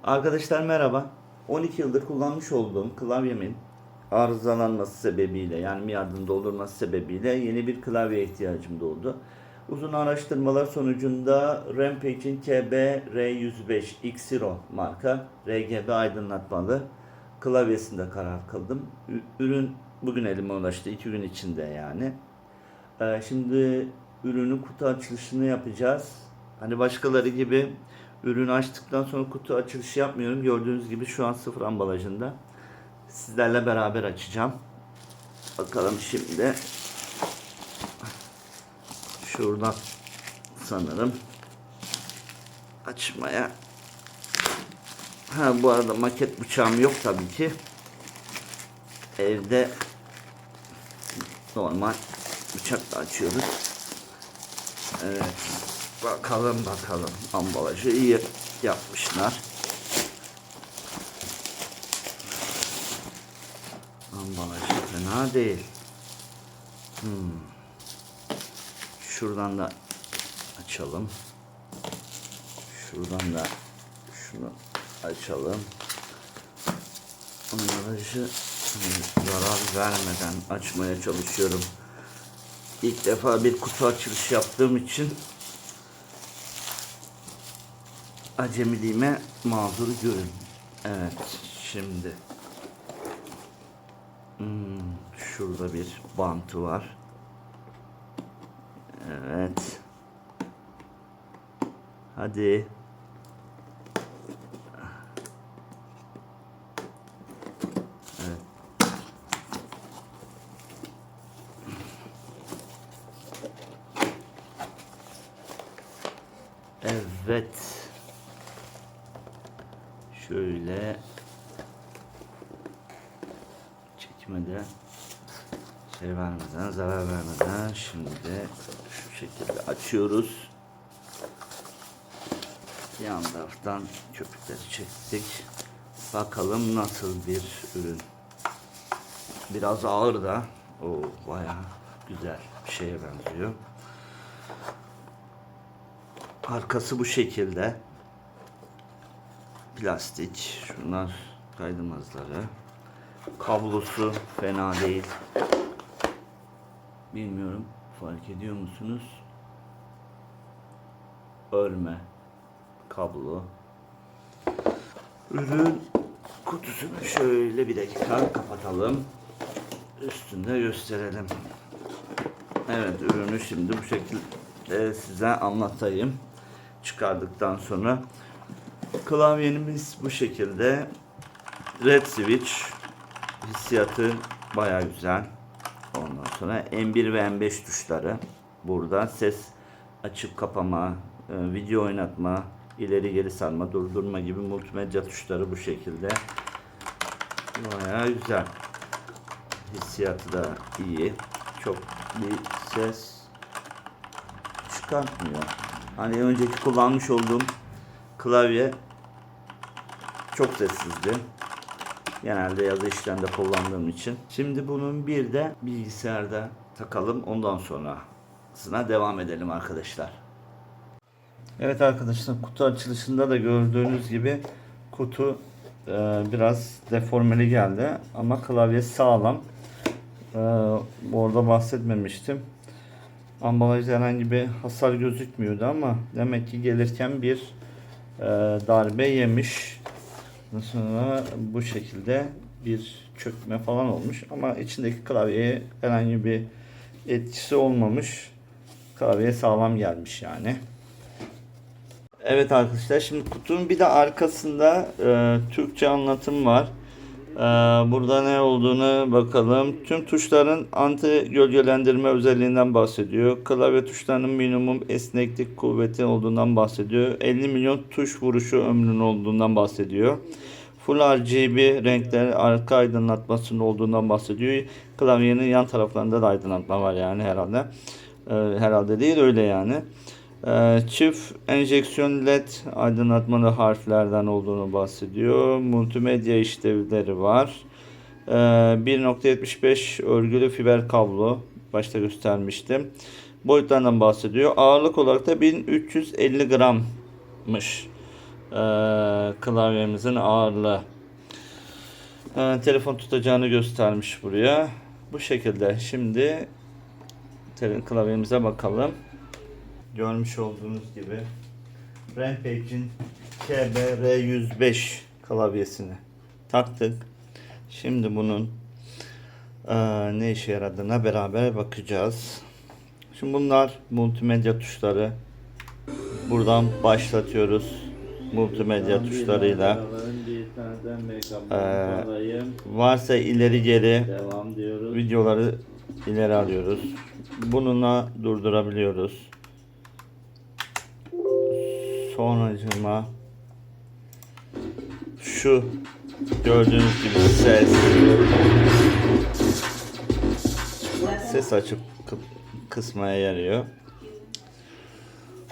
Arkadaşlar merhaba. 12 yıldır kullanmış olduğum klavyemin arızalanması sebebiyle yani miadının doldurması sebebiyle yeni bir klavyeye ihtiyacım doğdu. Uzun araştırmalar sonucunda Rampage'in KB-R105 X-Zero marka RGB aydınlatmalı klavyesinde karar kıldım. Ürün bugün elime ulaştı. 2 gün içinde yani. Şimdi ürünün kutu açılışını yapacağız. Hani başkaları gibi ürünü açtıktan sonra kutu açılışı yapmıyorum. Gördüğünüz gibi şu an sıfır ambalajında. Sizlerle beraber açacağım. Bakalım şimdi. Şuradan sanırım açmaya. Bu arada maket bıçağım yok tabii ki. Evde normal bıçakla açıyoruz. Evet. Bakalım ambalajı iyi yapmışlar. Ambalajı fena değil. Şuradan da açalım. Şuradan da şunu açalım. Ambalajı zarar vermeden açmaya çalışıyorum. İlk defa bir kutu açılışı yaptığım için acemiliğime mazur görün. Evet, şimdi şurada bir bantı var. Evet. Hadi. Evet. Evet. Şöyle çekmede vermeden, zarar vermeden şimdi şu şekilde açıyoruz. Yan taraftan köpükleri çektik. Bakalım nasıl bir ürün. Biraz ağır da. Bayağı güzel bir şeye benziyor. Arkası bu şekilde. Plastik. Şunlar kaydımızları. Kablosu fena değil. Bilmiyorum, fark ediyor musunuz? Örme kablo. Ürün kutusunu şöyle bir dakika kapatalım. Üstünde gösterelim. Evet, ürünü şimdi bu şekilde size anlatayım. Çıkardıktan sonra klavyemiz bu şekilde. Red switch hissiyatı baya güzel. Ondan sonra M1 ve M5 tuşları. Burada ses açıp kapama, video oynatma, ileri geri sarma, durdurma gibi multimedya tuşları bu şekilde. Bayağı güzel. Hissiyatı da iyi. Çok bir ses çıkartmıyor. Hani önceki kullanmış olduğum klavye çok sessizdi. Genelde yazı işlerinde kullandığım için. Şimdi bunun bir de bilgisayarda takalım. Ondan sonrasına devam edelim arkadaşlar. Evet arkadaşlar, kutu açılışında da gördüğünüz gibi kutu biraz deformeli geldi. Ama klavye sağlam. Orada bahsetmemiştim. Ambalajda herhangi bir hasar gözükmüyordu ama demek ki gelirken bir darbe yemiş. Sonra bu şekilde bir çökme falan olmuş ama içindeki klavyeye herhangi bir etkisi olmamış. Klavye sağlam gelmiş yani. Evet arkadaşlar, şimdi kutunun bir de arkasında Türkçe anlatım var. Burada ne olduğunu bakalım. Tüm tuşların anti gölgelendirme özelliğinden bahsediyor. Klavye tuşlarının minimum esneklik kuvveti olduğundan bahsediyor. 50 milyon tuş vuruşu ömrünün olduğundan bahsediyor. Full RGB renkler arka aydınlatmasının olduğundan bahsediyor. Klavyenin yan taraflarında da aydınlatma var yani herhalde. Herhalde değil, öyle yani. Çift enjeksiyon LED aydınlatmalı harflerden olduğunu bahsediyor. Multimedya işlevleri var. 1.75 örgülü fiber kablo. Başta göstermiştim. Boyutlardan bahsediyor. Ağırlık olarak da 1350 grammış. klavyemizin ağırlığı. Telefon tutacağını göstermiş buraya. Bu şekilde. Şimdi klavyemize bakalım. Görmüş olduğunuz gibi Rampage'in KBR105 klavyesini taktık. Şimdi bunun ne işe yaradığına beraber bakacağız. Şimdi bunlar multimedya tuşları. Buradan başlatıyoruz. Multimedya tuşlarıyla. Varsa ileri geri videoları ileri alıyoruz. Bununla durdurabiliyoruz. Sonracığıma şu gördüğünüz gibi ses açıp kısmaya yarıyor.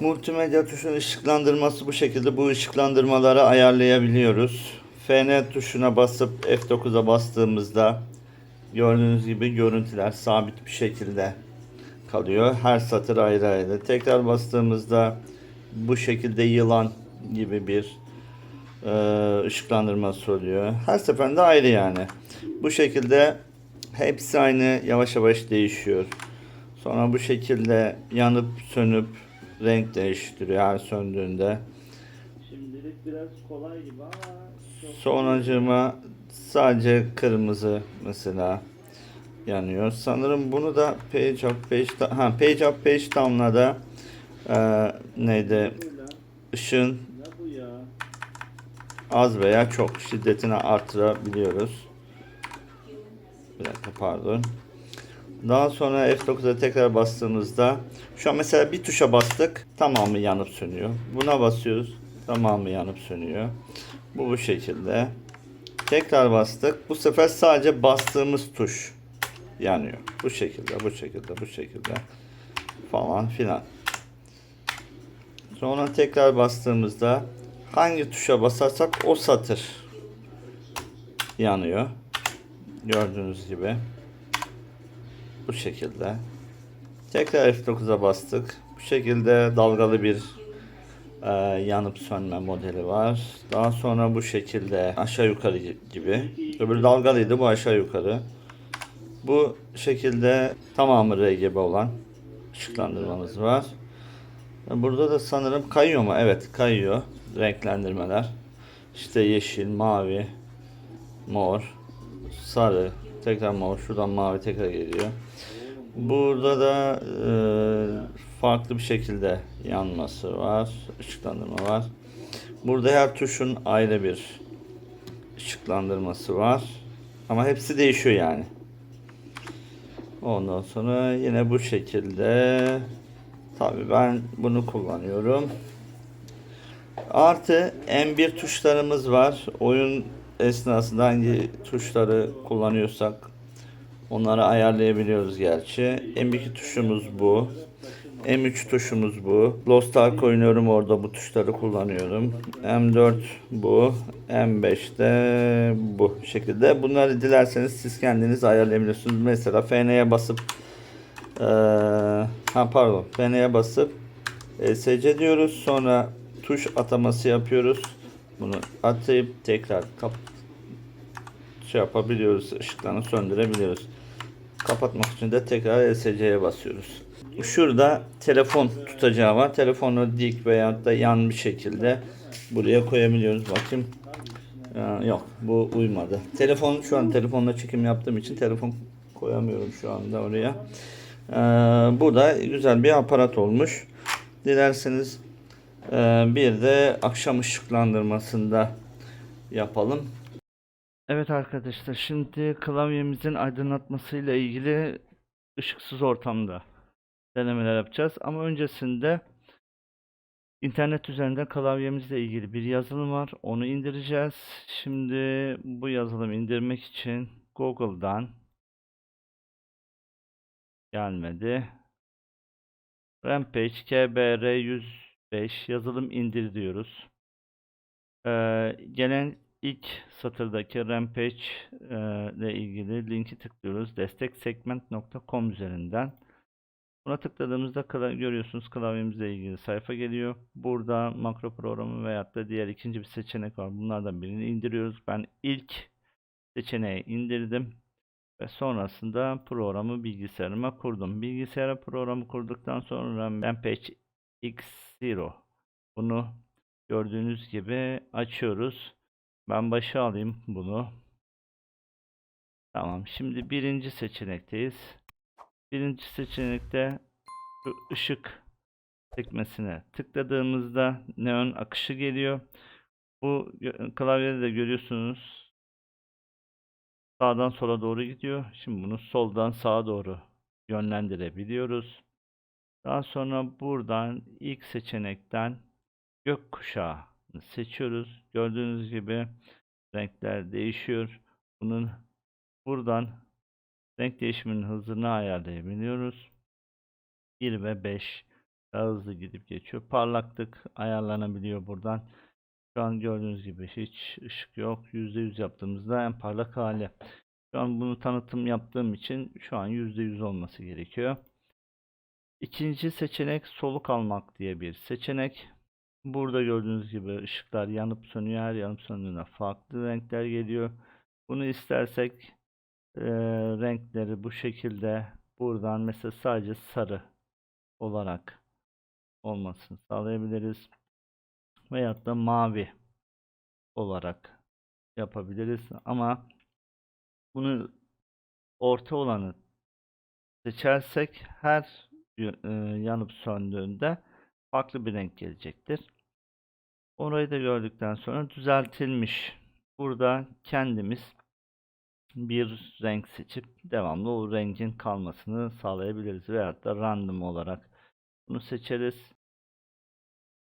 Multimedya tuşunun ışıklandırması bu şekilde. Bu ışıklandırmaları ayarlayabiliyoruz. FN tuşuna basıp F9'a bastığımızda gördüğünüz gibi görüntüler sabit bir şekilde kalıyor. Her satır ayrı ayrı. Tekrar bastığımızda bu şekilde yılan gibi bir ışıklandırması oluyor. Her seferinde ayrı yani. Bu şekilde hepsi aynı, yavaş yavaş değişiyor. Sonra bu şekilde yanıp sönüp renk değiştiriyor her söndüğünde. Şimdilik biraz kolay gibi ama sonracığıma sadece kırmızı mesela yanıyor. Sanırım bunu da Page Up Page Down'la da neydi? Işığın az veya çok şiddetini artırabiliyoruz. Bir dakika, pardon. Daha sonra F9'a tekrar bastığımızda şu an mesela bir tuşa bastık, tamamı yanıp sönüyor. Buna basıyoruz, tamamı yanıp sönüyor. Bu şekilde. Tekrar bastık. Bu sefer sadece bastığımız tuş yanıyor. Bu şekilde, bu şekilde, bu şekilde falan filan. Sonra tekrar bastığımızda hangi tuşa basarsak o satır yanıyor. Gördüğünüz gibi. Bu şekilde. Tekrar F9'a bastık. Bu şekilde dalgalı bir yanıp sönme modeli var. Daha sonra bu şekilde aşağı yukarı gibi. Öbür dalgalıydı, bu aşağı yukarı. Bu şekilde tamamı RGB olan ışıklandırmamız var. Burada da sanırım kayıyor mu? Evet, kayıyor. Renklendirmeler. İşte yeşil, mavi, mor, sarı, tekrar mor, şuradan mavi tekrar geliyor. Burada da farklı bir şekilde yanması var, ışıklandırma var. Burada her tuşun ayrı bir ışıklandırması var. Ama hepsi değişiyor yani. Ondan sonra yine bu şekilde. Tabii ben bunu kullanıyorum. Artı M1 tuşlarımız var. Oyun esnasında hangi tuşları kullanıyorsak onları ayarlayabiliyoruz gerçi. M2 tuşumuz bu. M3 tuşumuz bu. Lost Ark oynuyorum, orada bu tuşları kullanıyorum. M4 bu. M5'te bu şekilde. Bunları dilerseniz siz kendiniz ayarlayabiliyorsunuz. Mesela FN'ye basıp FN'ye basıp ESC diyoruz. Sonra tuş ataması yapıyoruz. Bunu atayıp tekrar yapabiliyoruz. Işıklarını söndürebiliyoruz. Kapatmak için de tekrar ESC'ye basıyoruz. Şurada telefon tutacağı var. Telefonu dik veya da yan bir şekilde buraya koyabiliyoruz. Bakayım. Yok, bu uymadı. Telefon, şu an telefonla çekim yaptığım için telefon koyamıyorum şu anda oraya. Bu da güzel bir aparat olmuş. Dilerseniz bir de akşam ışıklandırmasında yapalım. Evet arkadaşlar, şimdi klavyemizin aydınlatmasıyla ilgili ışıksız ortamda denemeler yapacağız. Ama öncesinde internet üzerinden klavyemizle ilgili bir yazılım var. Onu indireceğiz. Şimdi bu yazılımı indirmek için Google'dan gelmedi. Rampage KBR105 yazılım indir diyoruz. Gelen ilk satırdaki Rampage ile ilgili linki tıklıyoruz. Desteksegment.com üzerinden. Buna tıkladığımızda görüyorsunuz klavyemizle ilgili sayfa geliyor. Burada makro programı veyahut da diğer ikinci bir seçenek var. Bunlardan birini indiriyoruz. Ben ilk seçeneği indirdim ve sonrasında programı bilgisayarıma kurdum. Bilgisayara programı kurduktan sonra ben Patch X0 bunu gördüğünüz gibi açıyoruz. Ben başa alayım bunu. Tamam. Şimdi birinci seçenekteyiz. Birinci seçenekte şu ışık sekmesine tıkladığımızda neon akışı geliyor. Bu klavyede de görüyorsunuz sağdan sola doğru gidiyor. Şimdi bunu soldan sağa doğru yönlendirebiliyoruz. Daha sonra buradan ilk seçenekten gökkuşağı seçiyoruz. Gördüğünüz gibi renkler değişiyor. Bunun buradan renk değişiminin hızını ayarlayabiliyoruz. 1 ve 5 daha hızlı gidip geçiyor. Parlaklık ayarlanabiliyor buradan. Şu an gördüğünüz gibi hiç ışık yok. %100 yaptığımızda en parlak hali. Şu an bunu tanıtım yaptığım için şu an %100 olması gerekiyor. İkinci seçenek soluk almak diye bir seçenek. Burada gördüğünüz gibi ışıklar yanıp sönüyor. Her yanıp söndüğünde farklı renkler geliyor. Bunu istersek renkleri bu şekilde buradan mesela sadece sarı olarak olmasını sağlayabiliriz. Veyahut da mavi olarak yapabiliriz. Ama bunu orta olanı seçersek her yanıp söndüğünde farklı bir renk gelecektir. Orayı da gördükten sonra düzeltilmiş. Burada kendimiz bir renk seçip devamlı o rengin kalmasını sağlayabiliriz. Veyahut da random olarak bunu seçeriz.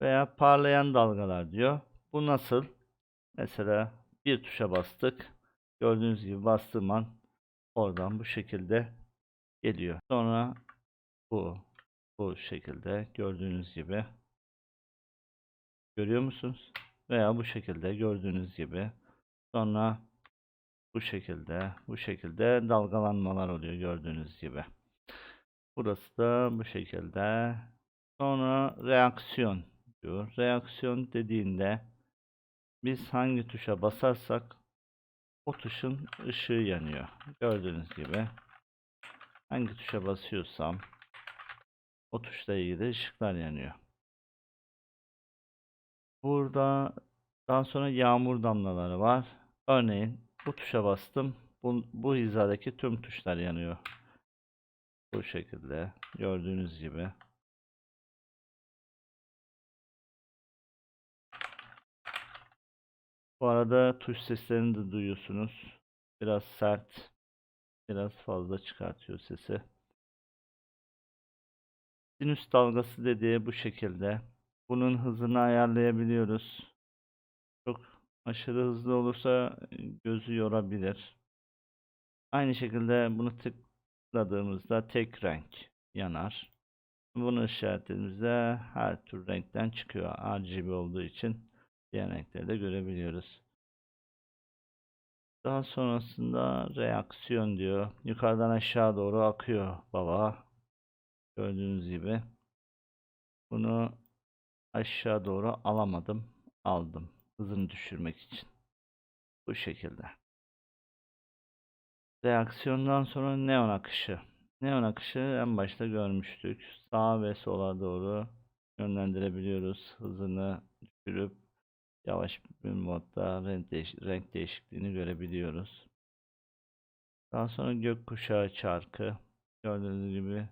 Veya parlayan dalgalar diyor. Bu nasıl? Mesela bir tuşa bastık. Gördüğünüz gibi bastığım an oradan bu şekilde geliyor. Sonra bu şekilde gördüğünüz gibi görüyor musunuz? Veya bu şekilde gördüğünüz gibi. Sonra bu şekilde dalgalanmalar oluyor gördüğünüz gibi. Burası da bu şekilde. Sonra reaksiyon diyor. Reaksiyon dediğinde biz hangi tuşa basarsak o tuşun ışığı yanıyor. Gördüğünüz gibi hangi tuşa basıyorsam o tuşla ilgili ışıklar yanıyor. Burada daha sonra yağmur damlaları var. Örneğin bu tuşa bastım. Bu hizadaki tüm tuşlar yanıyor. Bu şekilde gördüğünüz gibi. Bu arada tuş seslerini de duyuyorsunuz. Biraz sert, biraz fazla çıkartıyor sesi. Sinüs dalgası dediği bu şekilde. Bunun hızını ayarlayabiliyoruz. Çok aşırı hızlı olursa gözü yorabilir. Aynı şekilde bunu tıkladığımızda tek renk yanar. Bunu işaretlediğimizde her tür renkten çıkıyor. RGB olduğu için diğer renkleri de görebiliyoruz. Daha sonrasında reaksiyon diyor. Yukarıdan aşağı doğru akıyor baba. Gördüğünüz gibi. Bunu aşağı doğru alamadım. Aldım. Hızını düşürmek için. Bu şekilde. Reaksiyondan sonra neon akışı. Neon akışı en başta görmüştük. Sağa ve sola doğru yönlendirebiliyoruz. Hızını düşürüp yavaş bir modda renk değişikliğini görebiliyoruz. Daha sonra gökkuşağı çarkı. Gördüğünüz gibi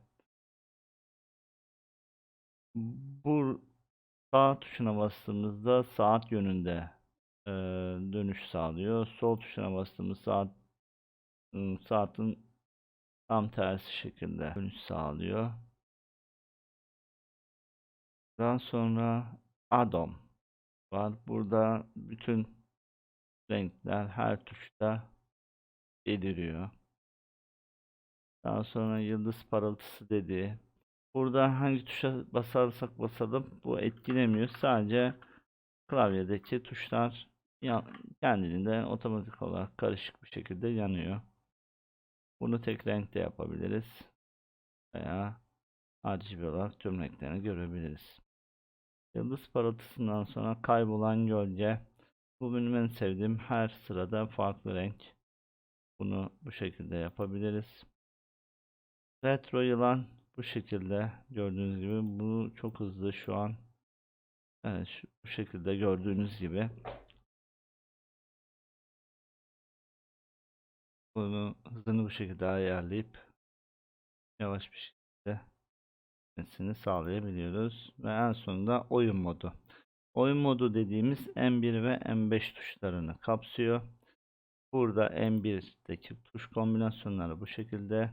bu sağ tuşuna bastığımızda saat yönünde dönüş sağlıyor. Sol tuşuna bastığımız saatin tam tersi şekilde dönüş sağlıyor. Daha sonra addon var. Burada bütün renkler her tuşta beliriyor. Daha sonra yıldız parıltısı dediği. Burada hangi tuşa basarsak basalım bu etkilemiyor. Sadece klavyedeki tuşlar kendiliğinden otomatik olarak karışık bir şekilde yanıyor. Bunu tek renkte yapabiliriz. Veya RGB olarak tüm renklerini görebiliriz. Yıldız parıltısından sonra kaybolan gölge. Bu benim en sevdiğim, her sırada farklı renk. Bunu bu şekilde yapabiliriz. Retro yılan bu şekilde gördüğünüz gibi, bu çok hızlı şu an. Evet, bu şekilde gördüğünüz gibi. Bunu hızını bu şekilde ayarlayıp yavaş bir şekilde gitmesini sağlayabiliyoruz. Ve en sonunda oyun modu. Oyun modu dediğimiz M1 ve M5 tuşlarını kapsıyor. Burada M1'deki tuş kombinasyonları bu şekilde.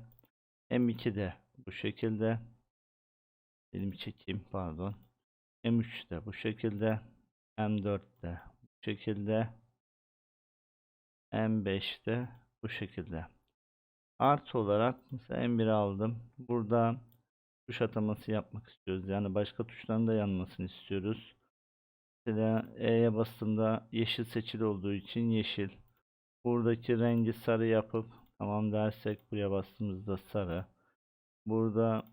M2'de bu şekilde. Elimi çekeyim, pardon. M3'te bu şekilde. M4'te bu şekilde. M5'te bu şekilde. Artı olarak mesela M1'i aldım. Burada tuş ataması yapmak istiyoruz. Yani başka tuşların da yanmasını istiyoruz. Mesela E'ye bastığımda yeşil seçili olduğu için yeşil. Buradaki rengi sarı yapıp tamam dersek, buraya bastığımızda sarı. Burada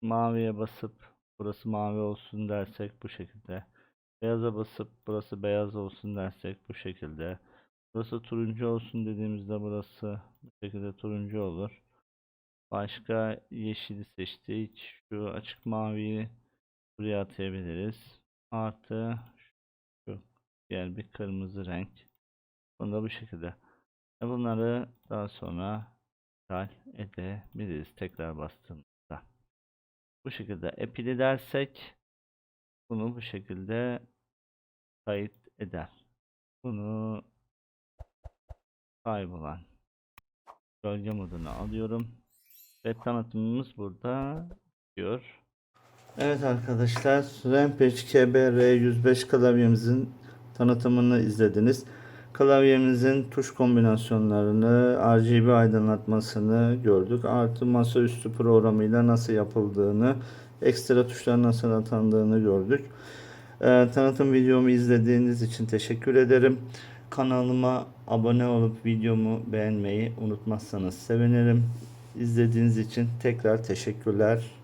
maviye basıp burası mavi olsun dersek bu şekilde. Beyaza basıp burası beyaz olsun dersek bu şekilde. Burası turuncu olsun dediğimizde burası bu şekilde turuncu olur. Başka yeşili seçtik. Şu açık maviyi buraya atayabiliriz. Artı şu diğer bir kırmızı renk. Bunu da bu şekilde. Bunları daha sonra iptal edebiliriz tekrar bastığımızda. Bu şekilde apply dersek bunu bu şekilde kayıt eder. Bunu kaybolan gölge moduna alıyorum. Ve tanıtımımız burada diyor. Evet arkadaşlar, Rampage KBR105 klavyemizin tanıtımını izlediniz. Klavyemizin tuş kombinasyonlarını, RGB aydınlatmasını gördük. Artı masaüstü programıyla nasıl yapıldığını, ekstra tuşlar nasıl atandığını gördük. Tanıtım videomu izlediğiniz için teşekkür ederim. Kanalıma abone olup videomu beğenmeyi unutmazsanız sevinirim. İzlediğiniz için tekrar teşekkürler.